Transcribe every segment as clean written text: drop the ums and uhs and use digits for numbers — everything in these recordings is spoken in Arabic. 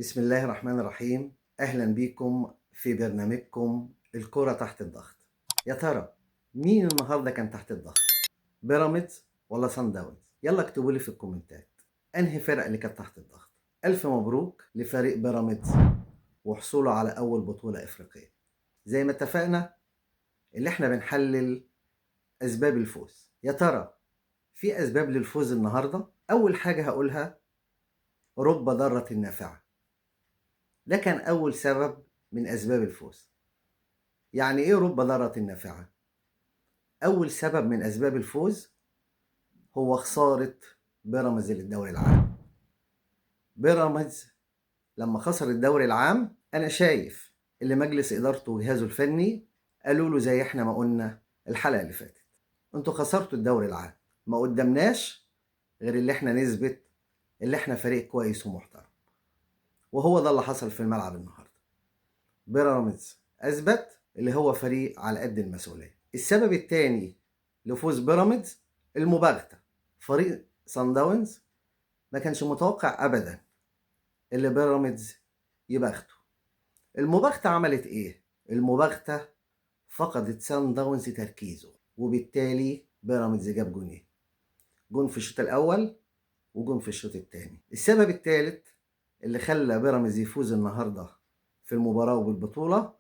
بسم الله الرحمن الرحيم. أهلا بيكم في برنامجكم الكرة تحت الضغط. يا ترى مين النهارده كان تحت الضغط؟ بيراميدز ولا صن داونز؟ يلا اكتبوا لي في الكومنتات أنهي فرق اللي كانت تحت الضغط. ألف مبروك لفريق بيراميدز وحصوله على أول بطولة إفريقية. زي ما اتفقنا اللي احنا بنحلل أسباب الفوز. يا ترى في أسباب للفوز النهارده؟ أول حاجة هقولها رب ضارة نافعة. ده كان أول سبب من أسباب الفوز. يعني إيه رب ضارة نافعة؟ أول سبب من أسباب الفوز هو خسارة بيراميدز للدوري العام. بيراميدز لما خسر الدوري العام أنا شايف اللي مجلس إدارته وجهازه الفني قالوا له زي إحنا ما قلنا الحلقة اللي فاتت، أنتوا خسرتوا الدوري العام، ما قدامناش غير اللي إحنا نثبت اللي إحنا فريق كويس ومحترم. وهو ده اللي حصل في الملعب النهارده. بيراميدز أثبت اللي هو فريق على قد المسؤولية. السبب الثاني لفوز بيراميدز المباغتة. فريق صن داونز ما كانش متوقع أبدا اللي بيراميدز يباغته. المباغتة عملت إيه؟ المباغتة فقدت صن داونز تركيزه، وبالتالي بيراميدز جاب جونين، جون في الشوط الأول وجون في الشوط الثاني. السبب الثالث اللي خلى بيراميدز يفوز النهارده في المباراة وبالبطولة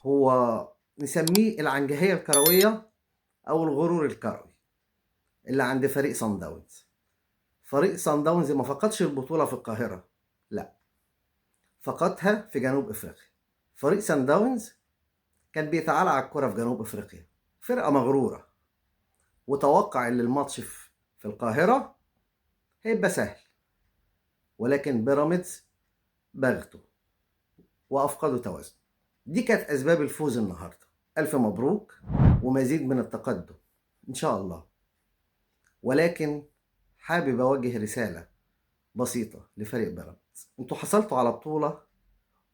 هو نسميه العنجهية الكروية أو الغرور الكروي اللي عند فريق صن داونز. فريق صن داونز ما فقدش البطولة في القاهرة، لا، فقدها في جنوب أفريقيا. فريق صن داونز كان بيتعالى على الكرة في جنوب أفريقيا، فرقة مغرورة، وتوقع ان الماتش في القاهرة هيبقى سهل، ولكن بيراميدز باغته وأفقدوا توازن. دي كانت أسباب الفوز النهاردة. ألف مبروك ومزيد من التقدم إن شاء الله. ولكن حابب أوجه رسالة بسيطة لفريق بيراميدز. انتوا حصلتوا على بطولة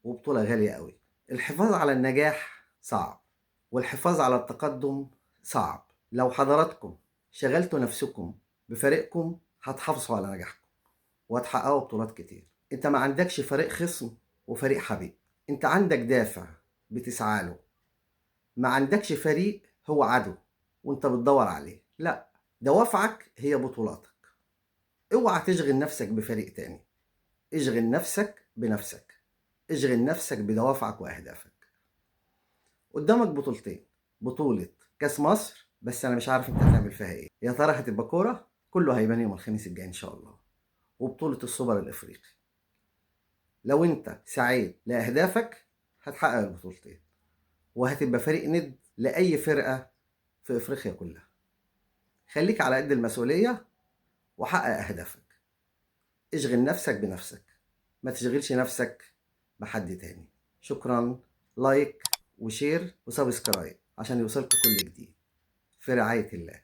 وبطولة غالية قوي. الحفاظ على النجاح صعب والحفاظ على التقدم صعب. لو حضراتكم شغلتوا نفسكم بفريقكم هتحافظوا على نجاحكم وهتحققوا بطولات كتير. انت ما عندكش فريق خصم وفريق حبيب، انت عندك دافع بتسعى له. ما عندكش فريق هو عدو وانت بتدور عليه، لا، دوافعك هي بطولاتك. اوعى تشغل نفسك بفريق تاني، اشغل نفسك بنفسك، اشغل نفسك بدوافعك واهدافك. قدامك بطولتين، بطولة كاس مصر بس انا مش عارف انت هتعمل فيها ايه، يا ترى هتبقى كورة؟ كله هيبان يوم الخميس الجاي ان شاء الله. وبطولة السوبر الافريقي، لو انت سعيت لاهدافك هتحقق البطولتين وهتبقى فريق ند لاي فرقة في افريقيا كلها. خليك على قد المسؤولية وحقق اهدافك. اشغل نفسك بنفسك، ما تشغلش نفسك بحد تاني. شكرا. لايك وشير وسبسكرايب عشان يوصلكوا كل جديد. في رعاية الله.